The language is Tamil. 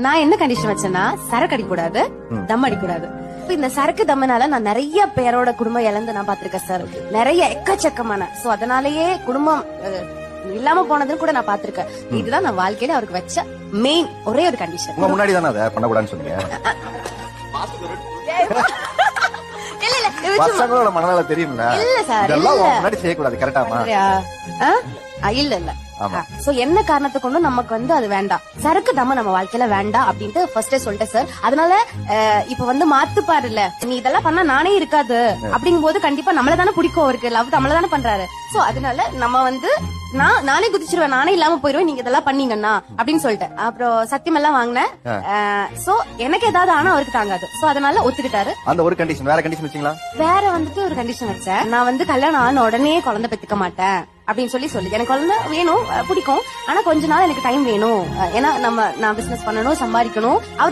நான் என்ன கண்டிஷன் வச்சேன்னா சரக்கு அடிக்கூடாது, தம் அடிக்கூடாது. இந்த சரக்கு தம்மனால நான் நிறைய பேரோட குடும்பம் இழந்து நான் பாத்திருக்கேன் சார். நிறைய எக்கச்சக்கமான. சோ அதனாலயே குடும்பம் இல்லாம போனதுன்னு கூட நான் பாத்திருக்கேன். இதுதான் நான் வாழ்க்கையில அவருக்கு வச்ச மெயின் ஒரே ஒரு கண்டிஷன். உங்க முன்னாடி தானே அதை பண்ணக்கூடாதுன்னு சொன்னீங்க. பசங்களோட மனநல தெரியும்ல. இல்ல சார், இதெல்லாம் முன்னாடி செய்யக்கூடாது. கரெக்டாமா? இல்ல இல்ல. சோ என்ன காரணத்தை கொண்டு நமக்கு அது வேண்டாம், சரக்கு தம்ம நம்ம வாழ்க்கையில வேண்டாம் அப்படின்ட்டு ஃபர்ஸ்டே சொல்லிட்டேன் சார். அதனால இப்ப மாத்து பாருல, நீ இதெல்லாம் பண்ணா நானே இருக்காது அப்படிங்கும் போது கண்டிப்பா நம்மளதானே பிடிக்கும் அவருக்கு. லவ் நம்மளதானே பண்றாரு. சோ அதனால நம்ம நானே குதிச்சிருவேன், நானே இல்லாம போயிருவேன் நீங்க இதெல்லாம் பண்ணீங்கன்னா அப்படின்னு சொல்லிட்டேன். அப்புறம் சத்தியம் எல்லாம் வாங்கினேன். சோ எனக்கு ஏதாவது ஆனா அவருக்கு தாங்காது. சோ அதனால ஒத்துக்கிட்டாரு. அந்த ஒரு கண்டிஷன். வேற கண்டிஷன் வச்சீங்களா? வேற ஒரு கண்டிஷன் வச்சேன். நான் கல்யாணம் ஆன உடனே குழந்தை பெத்துக்க மாட்டேன் அப்படின்னு சொல்லி எனக்கு குழந்தை வேணும், பிடிக்கும். ஆனா கொஞ்ச நாள் எனக்கு டைம் வேணும். ஏன்னா நான் பிசினஸ் பண்ணணும், சம்பாதிக்கணும். அவர்